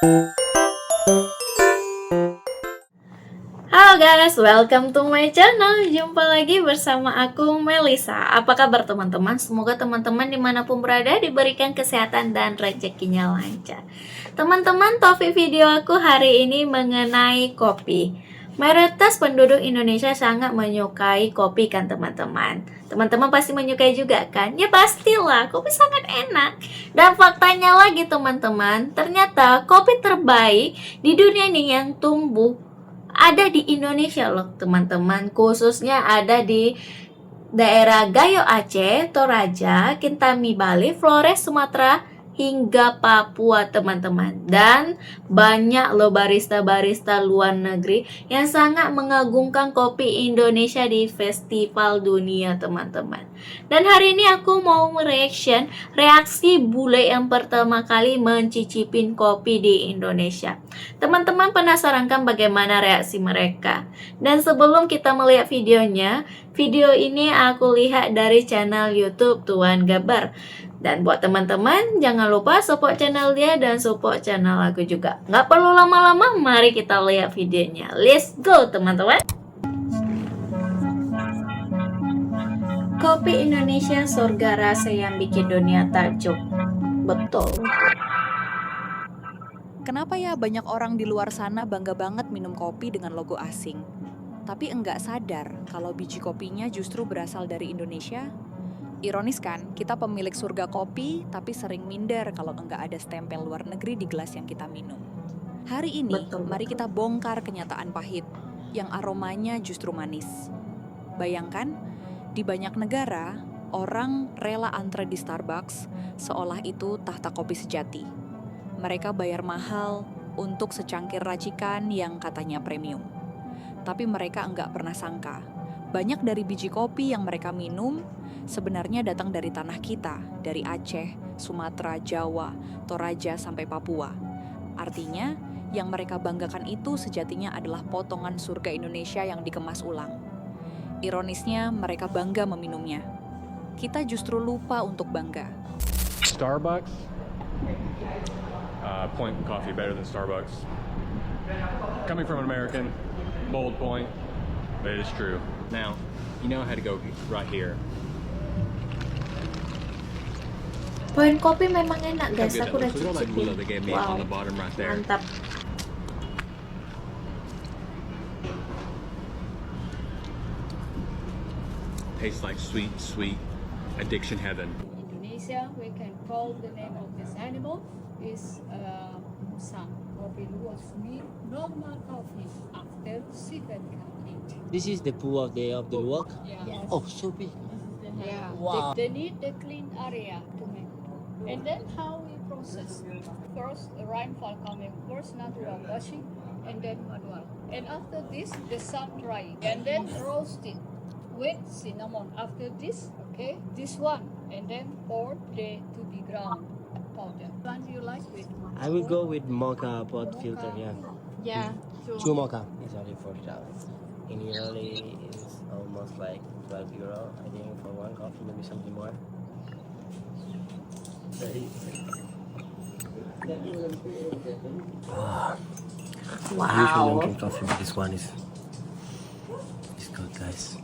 Halo guys, welcome to my channel. Jumpa lagi bersama aku Melisa. Apa kabar teman-teman? Semoga teman-teman dimanapun berada diberikan kesehatan dan rezekinya lancar. Teman-teman, topik video aku hari ini mengenai kopi. Mayoritas penduduk Indonesia sangat menyukai kopi kan teman-teman. Teman-teman pasti menyukai juga kan? Ya pastilah, kopi sangat enak. Dan faktanya lagi teman-teman, ternyata kopi terbaik di dunia ini yang tumbuh ada di Indonesia loh teman-teman, khususnya ada di daerah Gayo Aceh, Toraja, Kintami Bali, Flores Sumatera hingga Papua teman-teman. Dan banyak loh barista-barista luar negeri yang sangat mengagungkan kopi Indonesia di festival dunia teman-teman. Dan hari ini aku mau reaksi bule yang pertama kali mencicipin kopi di Indonesia. Teman-teman penasaran kan bagaimana reaksi mereka? Dan sebelum kita melihat videonya, video ini aku lihat dari channel YouTube Tuan Gabar. Dan buat teman-teman, jangan lupa support channel dia dan support channel aku juga. Nggak perlu lama-lama, mari kita lihat videonya. Let's go teman-teman. Kopi Indonesia surga rasa yang bikin dunia takjub. Betul. Kenapa ya banyak orang di luar sana bangga banget minum kopi dengan logo asing? Tapi enggak sadar kalau biji kopinya justru berasal dari Indonesia? Ironis kan, kita pemilik surga kopi tapi sering minder kalau enggak ada stempel luar negeri di gelas yang kita minum. Hari ini, mari kita bongkar kenyataan pahit yang aromanya justru manis. Bayangkan, di banyak negara, orang rela antre di Starbucks seolah itu tahta kopi sejati. Mereka bayar mahal untuk secangkir racikan yang katanya premium. Tapi mereka enggak pernah sangka, banyak dari biji kopi yang mereka minum sebenarnya datang dari tanah kita, dari Aceh, Sumatera, Jawa, Toraja, sampai Papua. Artinya, yang mereka banggakan itu sejatinya adalah potongan surga Indonesia yang dikemas ulang. Ironisnya, mereka bangga meminumnya. Kita justru lupa untuk bangga. Starbucks, Point coffee better than Starbucks. Coming from an American, bold point, but it is true. Now, you know how to go right here. Point kopi memang enak guys, aku udah Look at all that gula they gave me cicipin. Wow, on the bottom right there. mantap. Tastes like sweet, sweet addiction heaven. Indonesia, we can call the name of this animal is musang. Kopi luwak mean normal coffee after 7 8. This is the pool of the luwak. Yeah. Oh, so big. Yeah. Wow. They need the clean area to make. And then how we process? First, the rainfall coming. First, natural washing, and then manual. And after this, the sun drying, and then roasting with cinnamon. After this, okay, this one, and then pour to be ground powder. One you like with? I will go with mocha pot filter. Yeah, Yeah. two mocha. It's only $40. In Italy, it's almost like €12. I think for one coffee, maybe something more. I usually don't drink coffee, but this one is good, guys.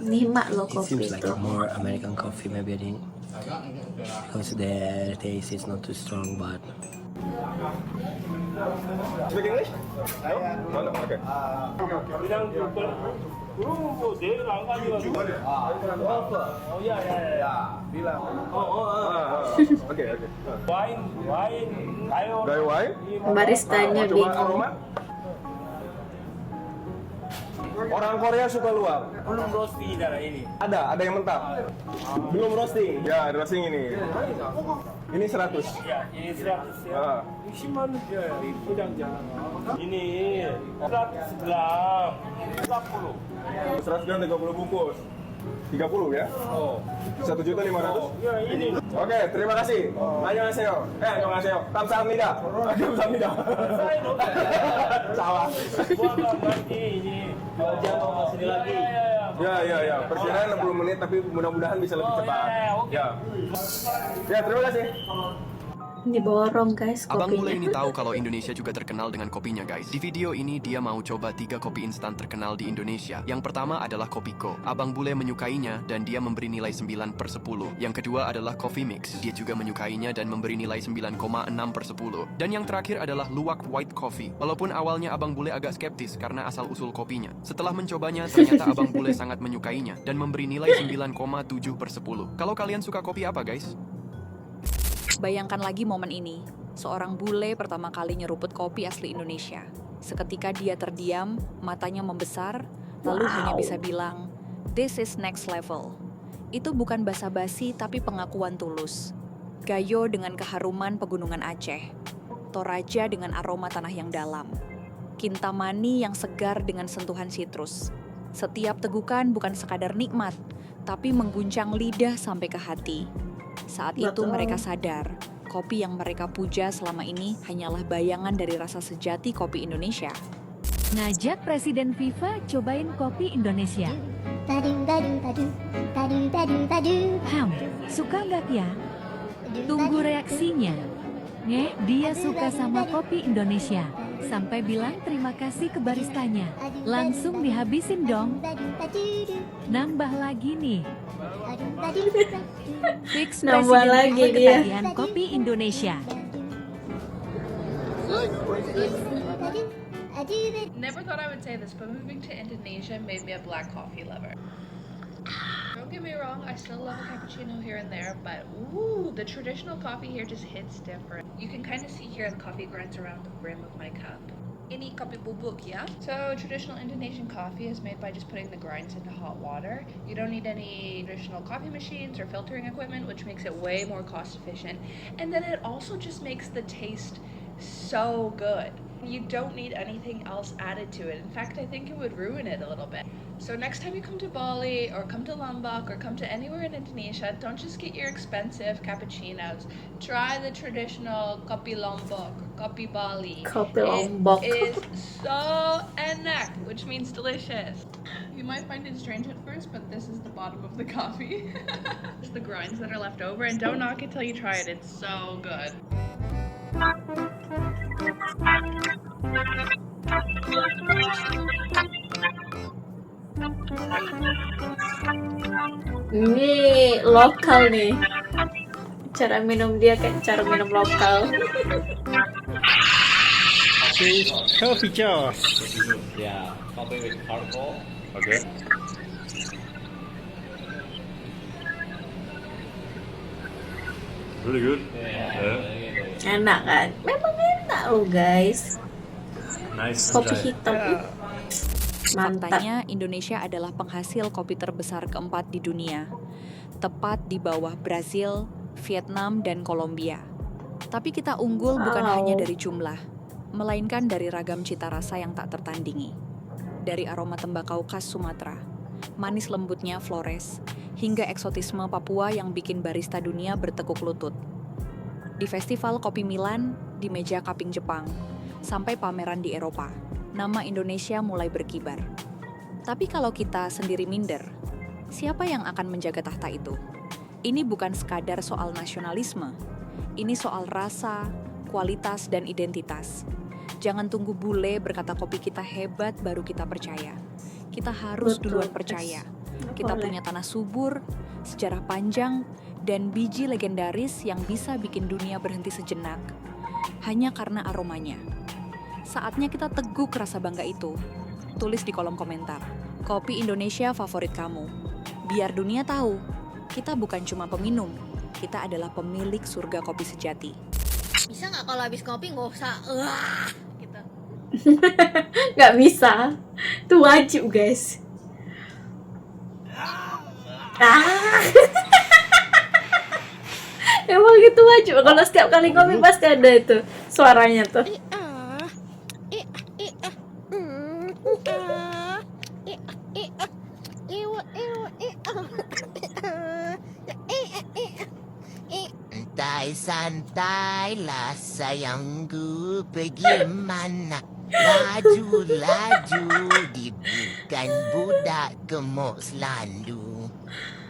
Nikmat loh It kopi seems like itu. more American coffee, maybe I think, because the taste is not too strong, but Speak English? No? Okay. Okay. Dari wine? Baristanya Coba bingung. aroma. Orang Korea suka luwak. belum roasting darah ini. Ada yang mentah. Belum roasting. Ya, roasting ini. Ini 100. Ya, ini 100 ya. Ah. 20만 원 포장 jangan. Ini 100 gram 40. 100 gram 30 bungkus. 30 ya? Oh. 1.500.000. Ya ini. Oke, terima kasih. Annyeonghaseyo. Annyeonghaseyo. Kamsahamnida. Kamsahamnida. Salah. Buang berarti ini 2 jam mau sini lagi. Ya. Perkiraan 60 menit tapi mudah-mudahan bisa lebih cepat. ya, oke. Ya. Ya, terima kasih. Diborong guys Abang Bule ini kopinya. tahu kalau Indonesia juga terkenal dengan kopinya guys. Di video ini dia mau coba 3 kopi instan terkenal di Indonesia. Yang pertama adalah Kopiko. Abang Bule menyukainya dan dia memberi nilai 9/10. Yang kedua adalah Coffee Mix. Dia juga menyukainya dan memberi nilai 9,6/10. Dan yang terakhir adalah Luwak White Coffee. Walaupun awalnya Abang Bule agak skeptis karena asal-usul kopinya. Setelah mencobanya, ternyata Abang Bule sangat menyukainya dan memberi nilai 9,7/10. Kalau kalian suka kopi apa guys? Bayangkan lagi momen ini. Seorang bule pertama kali nyeruput kopi asli Indonesia. Seketika dia terdiam, matanya membesar, lalu hanya bisa bilang, "This is next level." Itu bukan basa-basi tapi pengakuan tulus. Gayo dengan keharuman pegunungan Aceh. Toraja dengan aroma tanah yang dalam. Kintamani yang segar dengan sentuhan sitrus. Setiap tegukan bukan sekadar nikmat, tapi mengguncang lidah sampai ke hati. Saat itu Betul. mereka sadar, kopi yang mereka puja selama ini hanyalah bayangan dari rasa sejati kopi Indonesia. Ngajak Presiden FIFA cobain kopi Indonesia. Suka nggak ya? Tunggu reaksinya. Dia suka sama kopi Indonesia. Sampai bilang terima kasih ke baristanya. Langsung dihabisin dong. Nambah lagi nih. Fix Nambah Presiden lagi FIFA dia. ketagihan kopi Indonesia. Never thought I would say this, but moving to Indonesia made me a black coffee lover. Don't get me wrong, I still love a cappuccino here and there, but ooh, the traditional coffee here just hits different. You can kind of see here the coffee grinds around the rim of my cup. Ini kopi bubuk, yeah? So traditional Indonesian coffee is made by just putting the grinds into hot water. You don't need any traditional coffee machines or filtering equipment, which makes it way more cost efficient. And then it also just makes the taste so good. You don't need anything else added to it. In fact, I think it would ruin it a little bit. So next time you come to Bali or come to Lombok or come to anywhere in Indonesia, don't just get your expensive cappuccinos. Try the traditional kopi Lombok or kopi Bali. Kopi Lombok. It is so enak, which means delicious. You might find it strange at first, but this is the bottom of the coffee. It's the grinds that are left over, and don't knock it till you try it. It's so good. Ini lokal nih. Cara minum dia kayak cara minum lokal. Coffee Joss. Yeah, coffee with charcoal. Okay. Really good. Yeah. Enak kan? Memang enak loh guys. Nice. Kopi hitam. Mantap. Faktanya, Indonesia adalah penghasil kopi terbesar keempat di dunia, tepat di bawah Brazil, Vietnam, dan Kolombia. Tapi kita unggul bukan Wow. hanya dari jumlah, melainkan dari ragam cita rasa yang tak tertandingi. Dari aroma tembakau khas Sumatera, manis lembutnya Flores, hingga eksotisme Papua yang bikin barista dunia bertekuk lutut. Di festival kopi Milan, di meja cupping Jepang, sampai pameran di Eropa, nama Indonesia mulai berkibar. Tapi kalau kita sendiri minder, siapa yang akan menjaga tahta itu? Ini bukan sekadar soal nasionalisme, ini soal rasa, kualitas, dan identitas. Jangan tunggu bule berkata kopi kita hebat baru kita percaya. Kita harus Betul, duluan guys. percaya. Kita Boleh. punya tanah subur, sejarah panjang, dan biji legendaris yang bisa bikin dunia berhenti sejenak. Hanya karena aromanya. Saatnya kita teguk rasa bangga itu. Tulis di kolom komentar, kopi Indonesia favorit kamu. Biar dunia tahu, kita bukan cuma peminum, kita adalah pemilik surga kopi sejati. Bisa nggak kalau habis kopi nggak usah gitu. Nggak bisa. Itu wajib guys. Emang gitu wajib. Kalau setiap kali ngopi pasti ada itu suaranya tuh. Santai-santailah sayangku, pergi mana? Laju-laju, dia bukan budak gemuk selandu.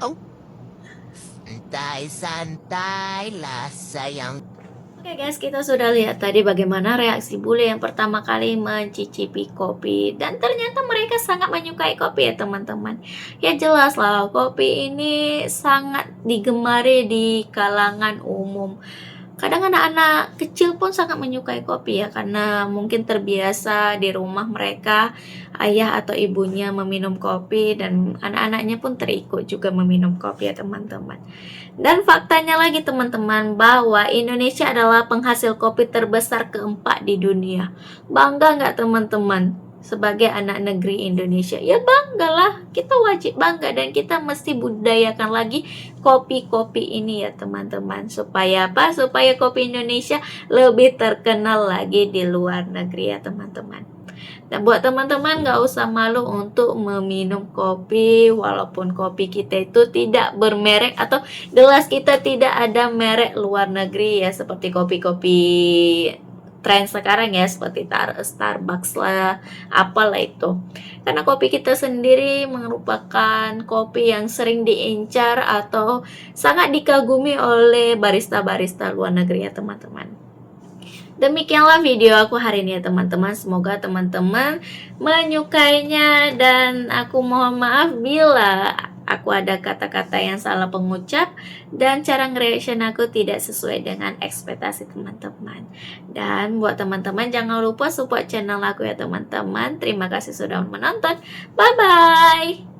Oh, santai-santailah sayang. Oke guys, kita sudah lihat tadi bagaimana reaksi bule yang pertama kali mencicipi kopi. Dan ternyata mereka sangat menyukai kopi ya teman-teman. Ya jelas lah, kopi ini sangat digemari di kalangan umum. Kadang anak-anak kecil pun sangat menyukai kopi ya, karena mungkin terbiasa di rumah mereka ayah atau ibunya meminum kopi dan anak-anaknya pun terikut juga meminum kopi ya teman-teman. Dan faktanya lagi teman-teman, bahwa Indonesia adalah penghasil kopi terbesar keempat di dunia. Bangga nggak teman-teman sebagai anak negeri Indonesia? Ya banggalah, kita wajib bangga dan kita mesti budayakan lagi kopi-kopi ini ya teman-teman. Supaya apa? Supaya kopi Indonesia lebih terkenal lagi di luar negeri ya teman-teman. Dan buat teman-teman gak usah malu untuk meminum kopi, walaupun kopi kita itu tidak bermerek atau gelas kita tidak ada merek luar negeri ya, seperti kopi-kopi tren sekarang ya, seperti Starbucks lah, apalah itu. Karena kopi kita sendiri merupakan kopi yang sering diincar atau sangat dikagumi oleh barista-barista luar negeri ya teman-teman. Demikianlah video aku hari ini ya teman-teman. Semoga teman-teman menyukainya, dan aku mohon maaf bila aku ada kata-kata yang salah pengucap dan cara nge-reaction aku tidak sesuai dengan ekspektasi teman-teman. Dan buat teman-teman jangan lupa support channel aku ya teman-teman. Terima kasih sudah menonton. Bye bye.